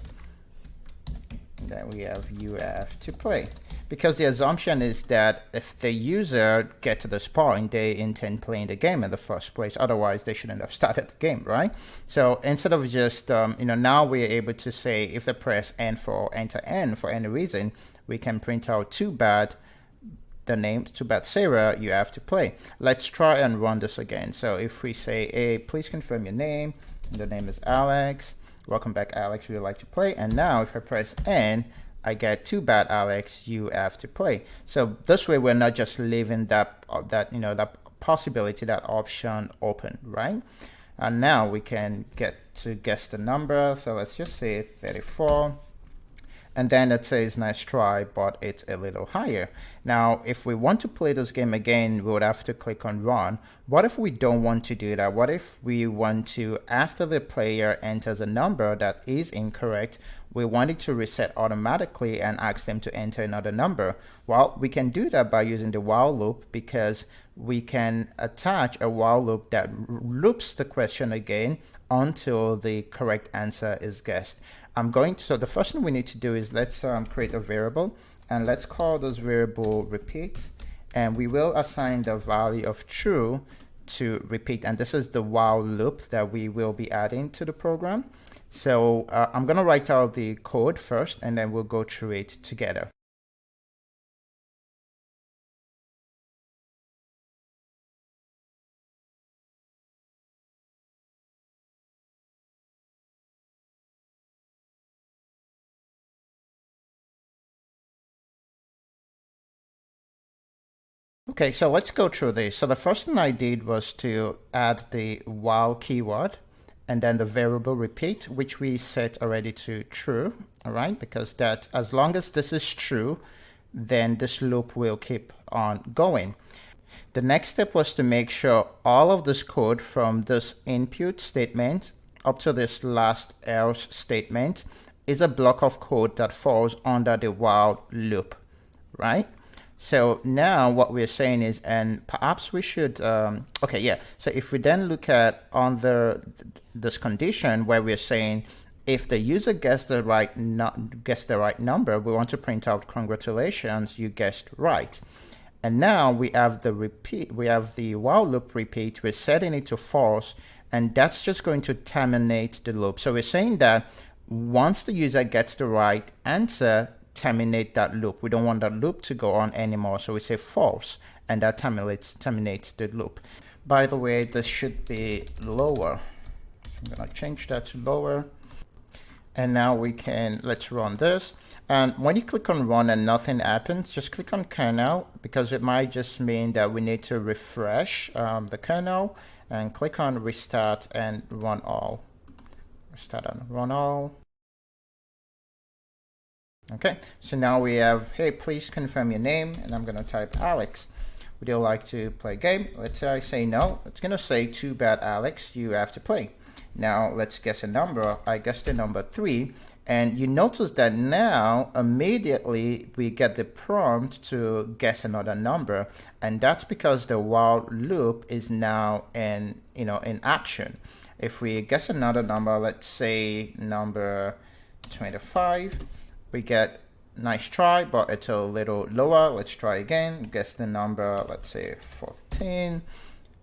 that we have you have to play. Because the assumption is that if the user get to this point, they intend playing the game in the first place. Otherwise, they shouldn't have started the game, right? So instead of just, now we're able to say if they press N for enter N for any reason, we can print out too bad, the name, too bad Sarah, you have to play. Let's try and run this again. So if we say, hey, please confirm your name, and the name is Alex. Welcome back, Alex, we would like to play. And now if I press N, I get too bad, Alex, you have to play. So this way we're not just leaving that possibility, that option open, right? And now we can get to guess the number. So let's just say 34. And then it says nice try, but it's a little higher. Now, if we want to play this game again, we would have to click on run. What if we don't want to do that? What if we want to, after the player enters a number that is incorrect, we want it to reset automatically and ask them to enter another number? Well, we can do that by using the while loop, because we can attach a while loop that loops the question again until the correct answer is guessed. So the first thing we need to do is let's create a variable, and let's call this variable repeat, and we will assign the value of true to repeat, and this is the while loop that we will be adding to the program. So I'm going to write out the code first, and then we'll go through it together. Okay, so let's go through this. So the first thing I did was to add the while keyword and then the variable repeat, which we set already to true, all right? Because that, as long as this is true, then this loop will keep on going. The next step was to make sure all of this code from this input statement up to this last else statement is a block of code that falls under the while loop, right? So now what we're saying is, and perhaps we should, okay, yeah. So if we then look at under this condition where we're saying, if the user gets the right number, we want to print out congratulations, you guessed right. And now we have the repeat, we have the while loop repeat, we're setting it to false, and that's just going to terminate the loop. So we're saying that once the user gets the right answer, terminate that loop. We don't want that loop to go on anymore, so we say false, and that terminates the loop. By the way, this should be lower. I'm gonna change that to lower, and now let's run this. And when you click on run and nothing happens, just click on kernel, because it might just mean that we need to refresh the kernel, and click on restart and run all. Restart and run all. Okay, so now we have, hey, please confirm your name, and I'm gonna type Alex. Would you like to play a game? Let's say I say no. It's gonna say, too bad, Alex, you have to play. Now let's guess a number. I guessed the number 3, and you notice that now immediately we get the prompt to guess another number, and that's because the while loop is now in action. If we guess another number, let's say number 25, we get nice try, but it's a little lower. Let's try again. Guess the number, let's say 14.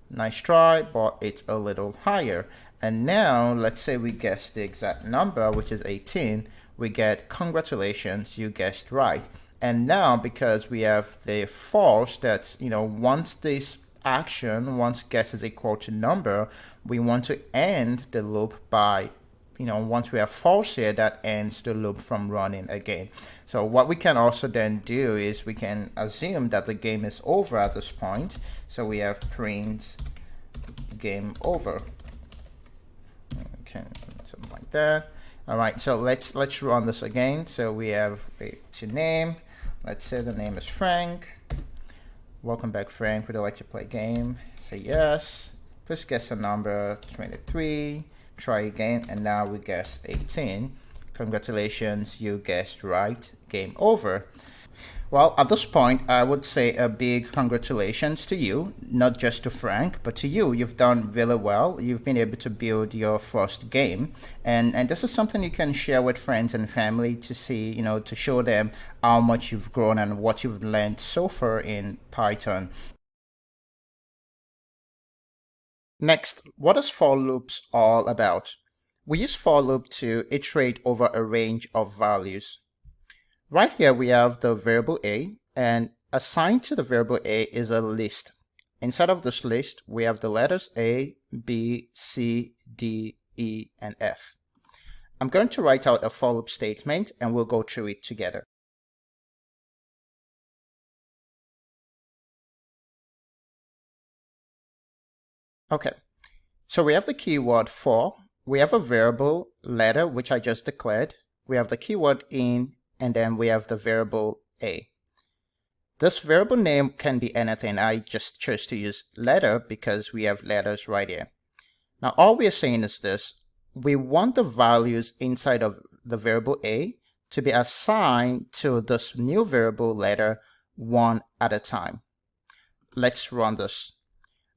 Nice try, but it's a little higher. And now let's say we guess the exact number, which is 18. We get congratulations, you guessed right. And now because we have the false, that's, once this action, once guess is equal to number, we want to end the loop by once we have false here, that ends the loop from running again. So what we can also then do is we can assume that the game is over at this point. So we have print game over. Okay, something like that. All right, so let's run this again. So we have to name. Let's say the name is Frank. Welcome back, Frank. Would you like to play a game? Say yes. Please guess a number 23. Try again, and now we guess 18. Congratulations, you guessed right. Game over. Well, at this point, I would say a big congratulations to you, not just to Frank, but to you. You've done really well. You've been able to build your first game, and this is something you can share with friends and family to see, to show them how much you've grown and what you've learned so far in Python. Next, what is for loops all about? We use for loop to iterate over a range of values. Right here we have the variable a, and assigned to the variable a is a list. Inside of this list, we have the letters A, B, C, D, E, and F. I'm going to write out a for loop statement, and we'll go through it together. Okay, so we have the keyword for, we have a variable letter, which I just declared, we have the keyword in, and then we have the variable a. This variable name can be anything. I just chose to use letter because we have letters right here. Now all we are saying is this: we want the values inside of the variable a to be assigned to this new variable letter one at a time. Let's run this.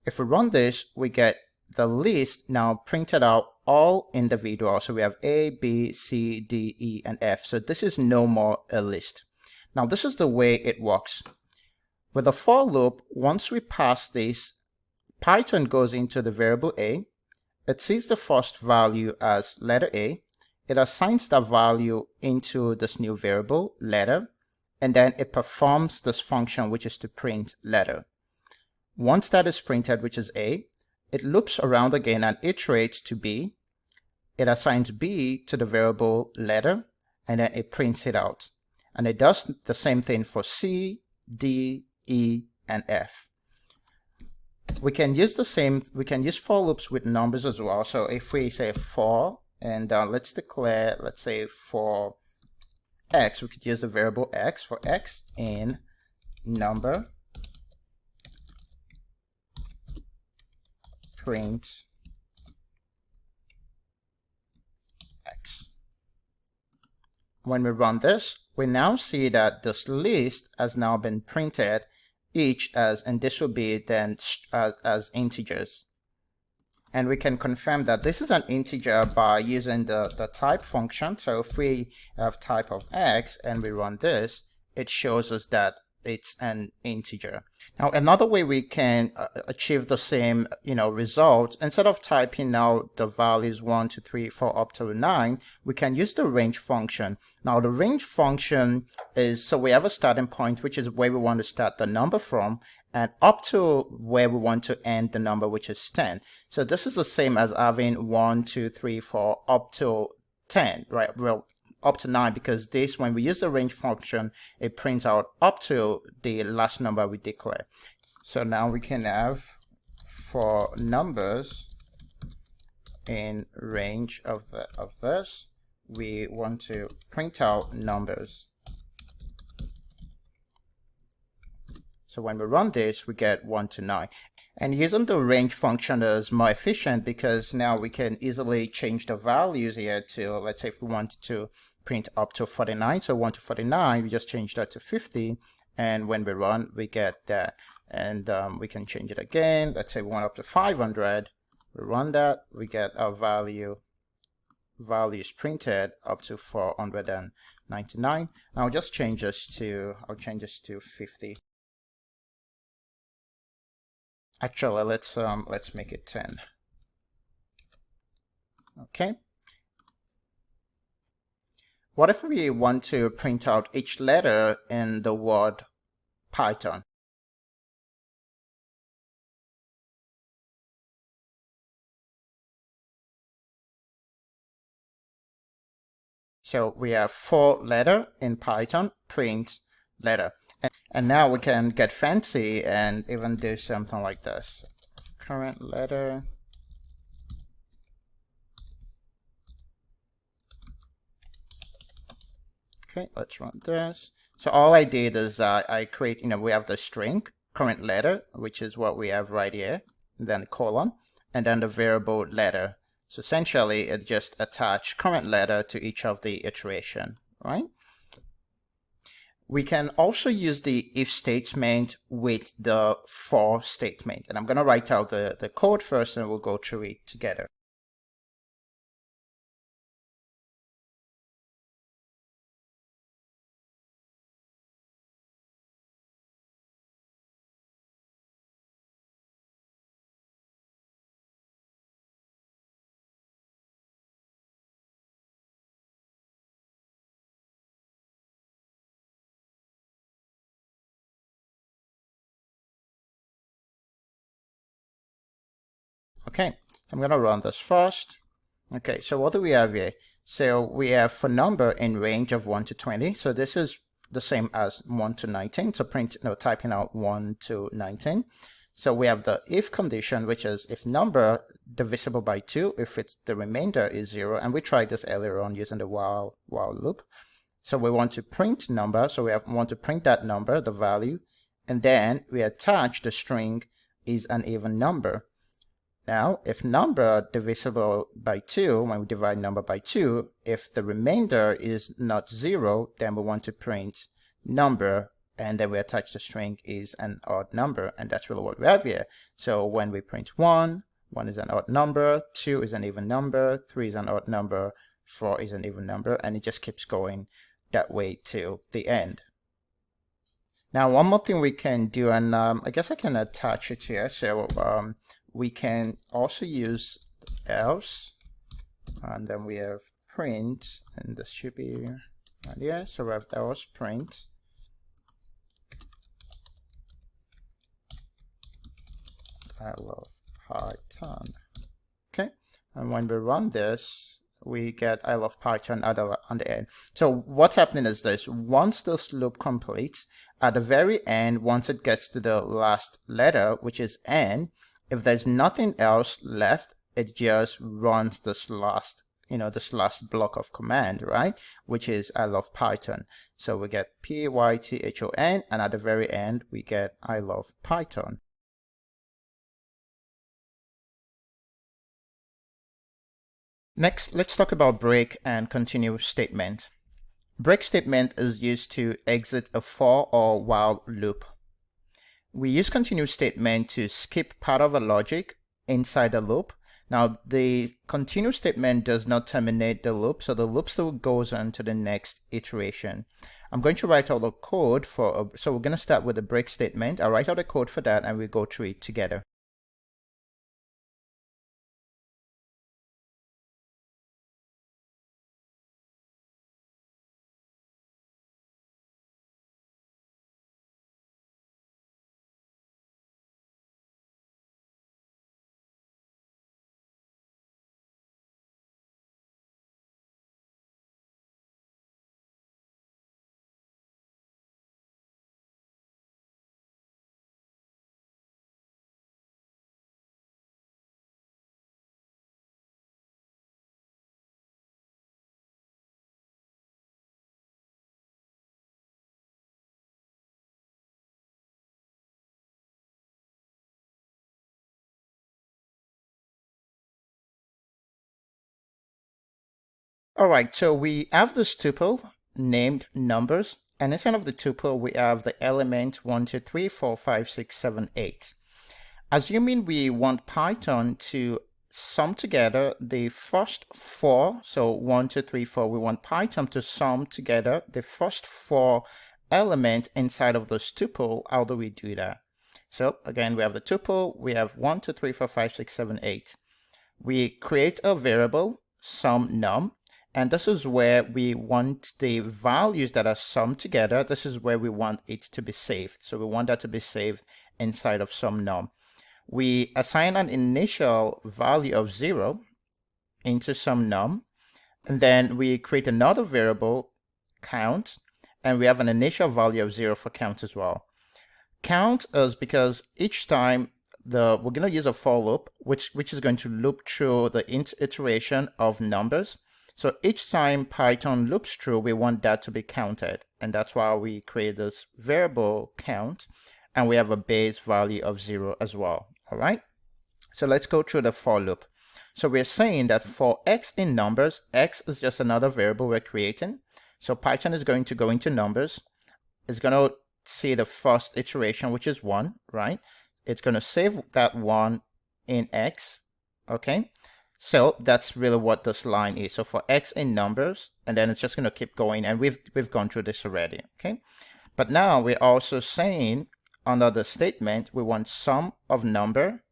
If we run this, we get the list now printed out all individual. So we have A, B, C, D, E, and F. So this is no more a list. Now this is the way it works. With a for loop, once we pass this, Python goes into the variable A. It sees the first value as letter A. It assigns that value into this new variable, letter, and then it performs this function, which is to print letter. Once that is printed, which is A, it loops around again and iterates to B. It assigns B to the variable letter, and then it prints it out. And it does the same thing for C, D, E, and F. We can use for loops with numbers as well. So if we say for, and let's declare, let's say for X, we could use the variable X for X in number print X. When we run this, we now see that this list has now been printed, each as, and this will be then as integers. And we can confirm that this is an integer by using the type function. So if we have type of X and we run this, it shows us that it's an integer. Now another way we can achieve the same result, instead of typing out the values 1 2 3 4 up to 9, we can use the range function. Now the range function is, so we have a starting point, which is where we want to start the number from, and up to where we want to end the number, which is 10. So this is the same as having 1 2 3 4 up to 10, right? Well, up to 9, because this, when we use the range function, it prints out up to the last number we declare. So now we can have for numbers in range of this, we want to print out numbers. So when we run this, we get 1 to 9. And using the range function is more efficient because now we can easily change the values here to, let's say if we want to print up to 49, so 1 to 49, we just change that to 50, and when we run, we get that. And we can change it again. Let's say we want up to 500, we run that, we get our values printed up to 499. I'll just change this to, I'll change this to 50. Actually, let's make it 10. Okay. What if we want to print out each letter in the word Python? So we have for letter in Python, print letter. And now we can get fancy and even do something like this. Current letter. Okay, let's run this. So all I did is I create, we have the string, current letter, which is what we have right here, and then colon, and then the variable letter. So essentially, it just attach current letter to each of the iteration, right? We can also use the if statement with the for statement. And I'm going to write out the code first, and we'll go through it together. Okay, I'm going to run this first. Okay, so what do we have here? So we have for number in range of 1 to 20. So this is the same as 1 to 19. So typing out 1 to 19. So we have the if condition, which is if number divisible by 2, if it's the remainder is 0. And we tried this earlier on using the while loop. So we want to print number, so want to print that number, the value, and then we attach the string is an even number. Now, if number divisible by 2, when we divide number by 2, if the remainder is not 0, then we want to print number, and then we attach the string is an odd number, and that's really what we have here. So when we print 1, 1 is an odd number, 2 is an even number, 3 is an odd number, 4 is an even number, and it just keeps going that way till the end. Now, one more thing we can do, and I guess I can attach it here. So we can also use else, and then we have print, and this should be right here. So we have else print. I love Python. Okay, and when we run this, we get I love Python on the end. So what's happening is this: once this loop completes, at the very end, once it gets to the last letter, which is N, if there's nothing else left, it just runs this last, this last block of command, right? Which is I love Python. So we get Python, and at the very end, we get I love Python. Next, let's talk about break and continue statement. Break statement is used to exit a for or while loop. We use continue statement to skip part of a logic inside the loop. Now, the continue statement does not terminate the loop, so the loop still goes on to the next iteration. I'm going to write out the code so we're going to start with the break statement. I'll write out the code for that and we'll go through it together. All right, so we have this tuple named numbers, and inside of the tuple, we have the element 1, 2, 3, 4, 5, 6, 7, 8. Assuming we want Python to sum together the first 4, so 1, 2, 3, 4, we want Python to sum together the first 4 elements inside of this tuple. How do we do that? So again, we have the tuple, we have 1, 2, 3, 4, 5, 6, 7, 8. We create a variable, sum num, and this is where we want the values that are summed together. This is where we want it to be saved. So we want that to be saved inside of sum num. We assign an initial value of 0 into sum num, and then we create another variable, count, and we have an initial value of 0 for count as well. Count is because each time we're going to use a for loop, which is going to loop through the iteration of numbers. So each time Python loops through, we want that to be counted. And that's why we create this variable count, and we have a base value of 0 as well. All right. So let's go through the for loop. So we're saying that for x in numbers, x is just another variable we're creating. So Python is going to go into numbers. It's going to see the first iteration, which is 1, right? It's going to save that 1 in x. Okay. So that's really what this line is. So for x in numbers, and then it's just going to keep going, and we've gone through this already, okay? But now we're also saying under the statement we want sum of number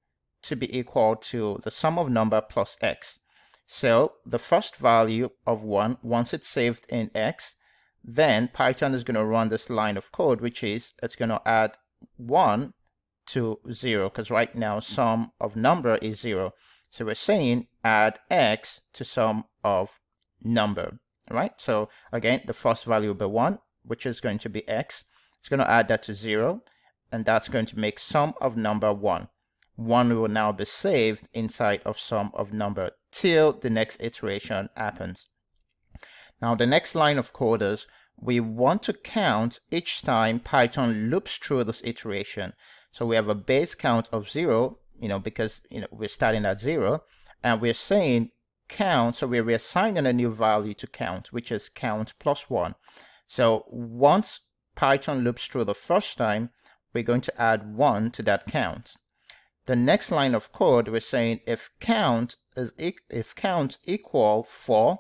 to be equal to the sum of number plus x. So the first value of 1, once it's saved in x, then Python is going to run this line of code, which is it's going to add 1 to 0, because right now sum of number is 0. So we're saying add x to sum of number, right? So again, the first value will be 1, which is going to be x. It's going to add that to 0, and that's going to make sum of number 1. 1 will now be saved inside of sum of number till the next iteration happens. Now the next line of code is we want to count each time Python loops through this iteration. So we have a base count of 0, because we're starting at 0, and we're saying count, so we're reassigning a new value to count, which is count plus 1. So once Python loops through the first time, we're going to add 1 to that count. The next line of code, we're saying if count equal 4,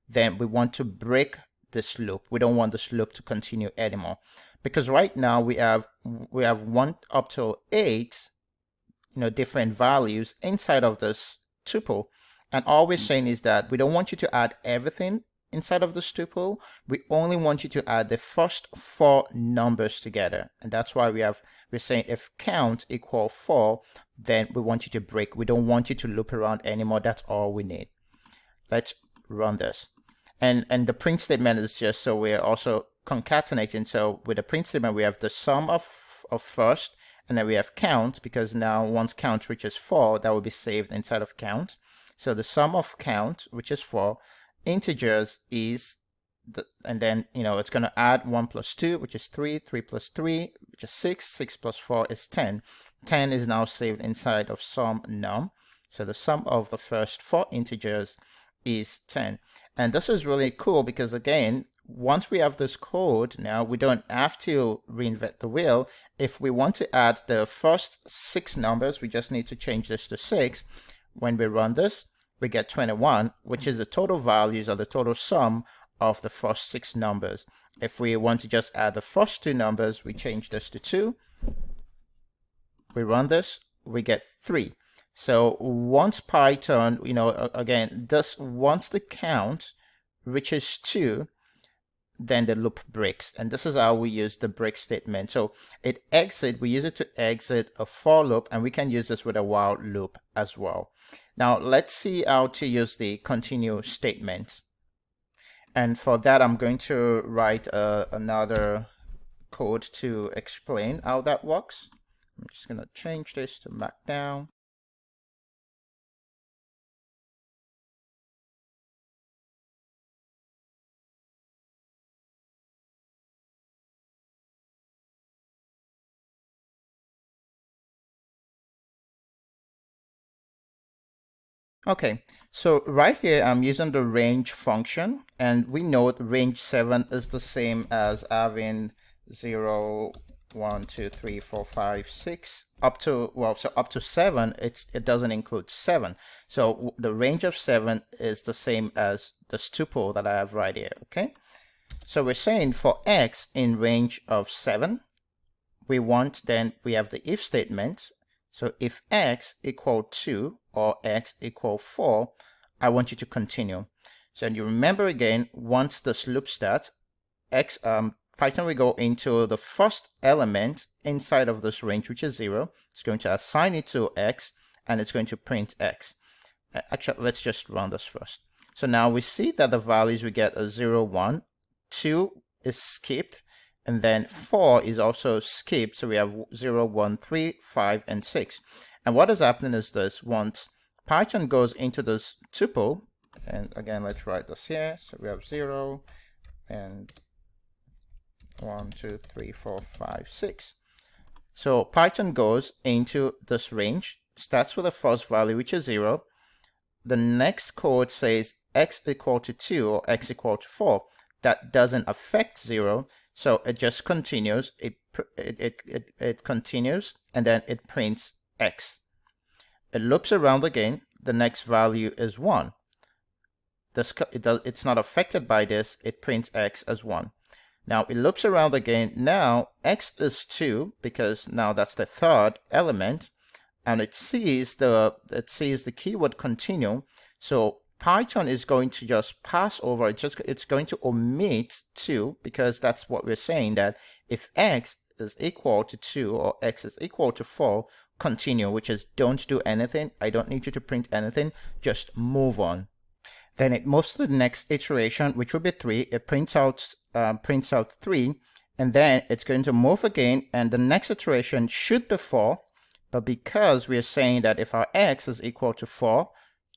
then we want to break this loop. We don't want this loop to continue anymore, because right now we have 1 up to 8 different values inside of this tuple, and all we're saying is that we don't want you to add everything inside of this tuple. We only want you to add the first 4 numbers together, and that's why we're saying if count equal 4, then we want you to break. We don't want you to loop around anymore. That's all we need. Let's run this. And the print statement is just so we're also concatenating. So with the print statement, we have the sum of first, and then we have count, because now once count reaches 4, that will be saved inside of count. So the sum of count, which is 4, integers is, and then it's going to add 1 plus 2, which is 3, 3 plus 3, which is 6, 6 plus 4 is 10. 10 is now saved inside of sum num. So the sum of the first 4 integers is 10. And this is really cool because, again, once we have this code now, we don't have to reinvent the wheel. If we want to add the first 6 numbers, we just need to change this to 6. When we run this, we get 21, which is the total values or the total sum of the first 6 numbers. If we want to just add the first 2 numbers, we change this to 2. We run this, we get 3. So once Python, again, once the count reaches 2, then the loop breaks. And this is how we use the break statement. So we use it to exit a for loop, and we can use this with a while loop as well. Now let's see how to use the continue statement. And for that, I'm going to write another code to explain how that works. I'm just going to change this to Markdown. Okay, so right here I'm using the range function, and we know range 7 is the same as having 0, 1, 2, 3, 4, 5, 6 up to 7. It doesn't include 7. So the range of 7 is the same as this tuple that I have right here. Okay, so we're saying for x in range of 7, we have the if statement. So if x equal 2 or x equal 4, I want you to continue. So you remember again, once this loop starts, Python will go into the first element inside of this range, which is 0. It's going to assign it to x, and it's going to print x. Actually, let's just run this first. So now we see that the values we get are 0, 1, 2 is skipped, and then 4 is also skipped. So we have 0, 1, 3, 5, and 6. And what is happening is this: once Python goes into this tuple, and again, let's write this here. So we have 0 and 1, 2, 3, 4, 5, 6. So Python goes into this range, starts with the first value, which is 0. The next code says x equal to 2 or x equal to 4. That doesn't affect 0. So it just continues. It continues, and then it prints x. It loops around again. The next value is 1. It's not affected by this. It prints x as 1. Now it loops around again. Now x is 2 because now that's the third element, and it sees the keyword continue. So Python is going to just pass over. It's going to omit 2 because that's what we're saying, that if x is equal to 2 or x is equal to 4, continue, which is don't do anything. I don't need you to print anything. Just move on. Then it moves to the next iteration, which will be 3. It prints out 3, and then it's going to move again, and the next iteration should be 4. But because we're saying that if our x is equal to 4,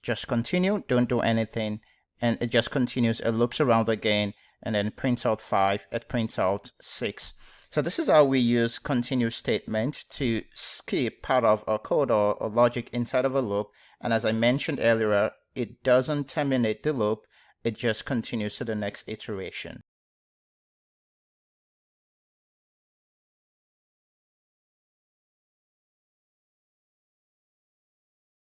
just continue, don't do anything, and it just continues, it loops around again, and then prints out 5, it prints out 6. So this is how we use continue statement to skip part of our code or logic inside of a loop. And as I mentioned earlier, it doesn't terminate the loop, it just continues to the next iteration.